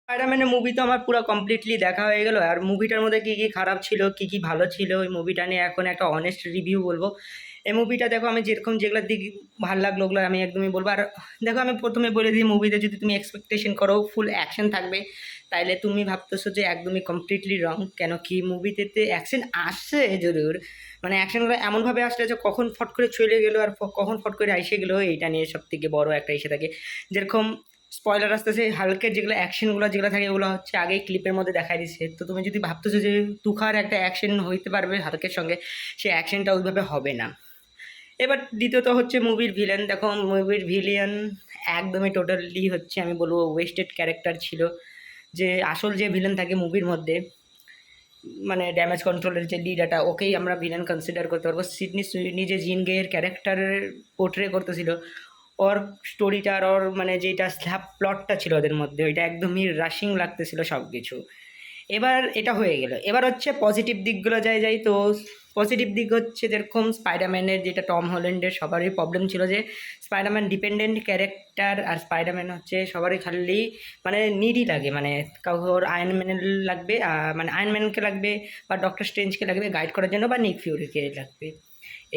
স্পাইডারম্যানের movie তো আমার পুরো কমপ্লিটলি দেখা হয়ে গেল। আর মুভিটার মধ্যে কী কী খারাপ ছিল, কী কী ভালো ছিল, ওই মুভিটা নিয়ে এখন একটা অনেস্ট রিভিউ বলবো। এই মুভিটা দেখো, আমি যেরকম যেগুলোর দিক ভালো লাগলো ওগুলো আমি একদমই বলবো। আর দেখো, আমি প্রথমে বলে দিই, মুভিতে যদি তুমি এক্সপেকটেশন করো ফুল অ্যাকশন থাকবে, তাইলে তুমি ভাবতেছো যে একদমই কমপ্লিটলি রং। কেন কি, মুভিতে অ্যাকশন আসছে জরুর, মানে অ্যাকশনগুলো এমনভাবে আসলে যে কখন ফট করে চলে গেলো আর কখন ফট করে এসে গেলো, এইটা নিয়ে সব থেকে বড় একটা ইস্যু থাকে। যেরকম স্পয়লার আসতেছে, হালকের যেগুলো অ্যাকশনগুলো যেগুলো থাকে ওগুলো হচ্ছে আগেই ক্লিপের মধ্যে দেখাই দিচ্ছে। তো তুমি যদি ভাবতেছো যে তুখার একটা অ্যাকশন হইতে পারবে হালকের সঙ্গে, সেই অ্যাকশনটা ওইভাবে হবে না। এবার দ্বিতীয়ত হচ্ছে মুভির ভিলেন। দেখো, মুভির ভিলিয়ান একদমই টোটালি হচ্ছে আমি বলবো ওয়েস্টেড ক্যারেক্টার ছিল। যে আসল যে ভিলেন থাকে মুভির মধ্যে, মানে ড্যামেজ কন্ট্রোলের যে লিডারটা, ওকেই আমরা ভিলেন কনসিডার করতে পারবো। সিডনি সুইনি যে জিন গেয়ের ক্যারেক্টারের পোর্ট্রে করতেছিল, ওর স্টোরিটা আর ওর মানে যেটা স্ল্যাপ প্লটটা ছিল ওদের মধ্যে, ওইটা একদমই রাশিং লাগতেছিল সব কিছু। এবার এটা হয়ে গেল, এবার হচ্ছে পজিটিভ দিকগুলো যাই তো পজিটিভ দিক হচ্ছে যেরকম স্পাইডারম্যানের, যেটা টম হল্যান্ডের সবারই প্রবলেম ছিল যে স্পাইডারম্যান ডিপেন্ডেন্ট ক্যারেক্টার, আর স্পাইডারম্যান হচ্ছে সবারই খালি মানে নিডই লাগে, মানে কাউর আয়রনম্যানের লাগবে, মানে আয়রনম্যানকে লাগবে বা ডক্টর স্ট্রেঞ্জকে লাগবে গাইড করার জন্য, বা নিক ফিউরিকে লাগবে।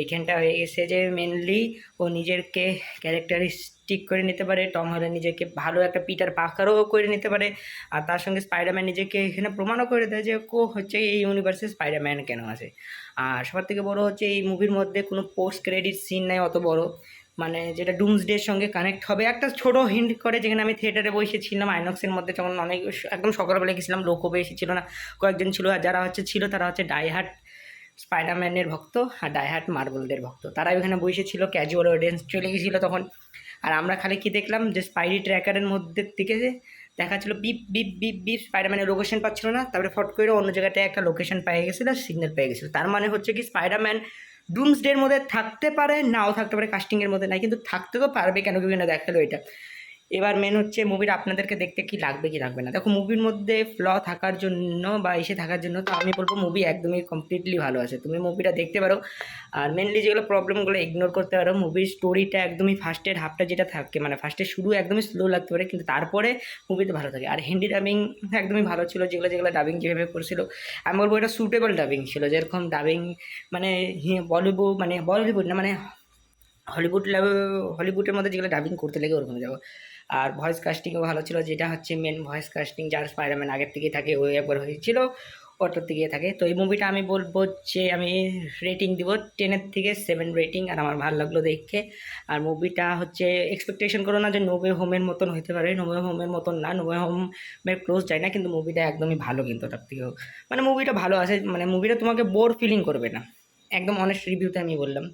এইখানটা হয়ে গেছে যে মেনলি ও নিজেকে ক্যারেক্টারিস্টিক করে নিতে পারে, টম হল্যান্ড নিজেকে ভালো একটা পিটার পাকারও করে নিতে পারে, আর তার সঙ্গে স্পাইডারম্যান নিজেকে এখানে প্রমাণও করে দেয় যে কো হচ্ছে এই ইউনিভার্সে স্পাইডারম্যান কেন আছে। আর সবার থেকে বড় হচ্ছে এই মুভির মধ্যে কোনো পোস্ট ক্রেডিট সিন নাই অত বড়, মানে যেটা ডুমসডের সঙ্গে কানেক্ট হবে। একটা ছোট হিন্ট করে, যেখানে আমি থিয়েটারে বসেছিলাম আইনক্সের মধ্যে, যখন অনেক একদম সকালবেলা গেছিলাম, লোকও বেশি ছিল না, কয়েকজন ছিল। আর যারা হচ্ছে ছিল তারা হচ্ছে ডাইহার্ট স্পাইডারম্যানের ভক্ত আর ডাইহার্ট মার্বেলদের ভক্ত, তারা ওখানে বসেছিল, ক্যাজুয়াল অডিয়েন্স চলে গেছিলো তখন। আর আমরা খালি কি দেখলাম, যে স্পাইডি ট্র্যাকারের মধ্যে থেকে দেখাচ্ছিল বিপ বিপ বিপ বিপ, স্পাইডারম্যানের লোকেশন পাচ্ছিল না, তারপরে ফট করে অন্য জায়গাটায় একটা লোকেশন পেয়ে গেছিলো, সিগন্যাল পেয়ে গেছিলো। তার মানে হচ্ছে কি, স্পাইডারম্যান ডুমসডের মধ্যে থাকতে পারে, নাও থাকতে পারে, কাস্টিংয়ের মধ্যে নাই, কিন্তু থাকতে তো পারবে, কেন কি না দেখালো এটা। এবার মেন হচ্ছে মুভির আপনাদেরকে দেখতে কি লাগবে কি লাগবে না। দেখো, মুভির মধ্যে ফ্ল থাকার জন্য বা এসে থাকার জন্য তো আমি বলবো মুভি একদমই কমপ্লিটলি ভালো আছে, তুমি মুভিটা দেখতে পারো। আর মেনলি যেগুলো প্রবলেমগুলো ইগনোর করতে পারো। মুভির স্টোরিটা একদমই ফার্স্টের হাফটা যেটা থাকে, মানে ফার্স্টে শুরু একদমই স্লো লাগতে পারে, কিন্তু তারপরে মুভিতে ভালো থাকে। আর হিন্দি ডাবিং একদমই ভালো ছিল, যেগুলো যেগুলো ডাবিং যেভাবে করছিল আমি বলবো এটা সুটেবল ডাবিং ছিল। যেরকম ডাবিং মানে বলিউড, মানে বলিউড না, মানে হলিউড হলিউডের মধ্যে যেগুলো ডাবিং করতে লাগে ওরকম যাবো। আর ভয়েস কাস্টিংও ভালো ছিল, যেটা হচ্ছে মেন ভয়েস কাস্টিং যার স্পাইডারম্যান আগের থেকেই থাকে, ওই একবার হয়েছিল ওটার থেকেই থাকে। তো এই মুভিটা আমি বলবো যে আমি রেটিং দিব 10-এর থেকে 7 রেটিং, আর আমার ভালো লাগলো দেখে। আর মুভিটা হচ্ছে এক্সপেকটেশন করো না যে নোবে হোমের মতন হতে পারে, নোবে হোমের মতন না, নোবে হোমের ক্লোজ যায় না, কিন্তু মুভিটা একদমই ভালো, কিন্তু ওটার থেকেও মানে মুভিটা ভালো আছে, মানে মুভিটা তোমাকে বোর ফিলিং করবে না, একদম অনেস্ট রিভিউতে আমি বললাম।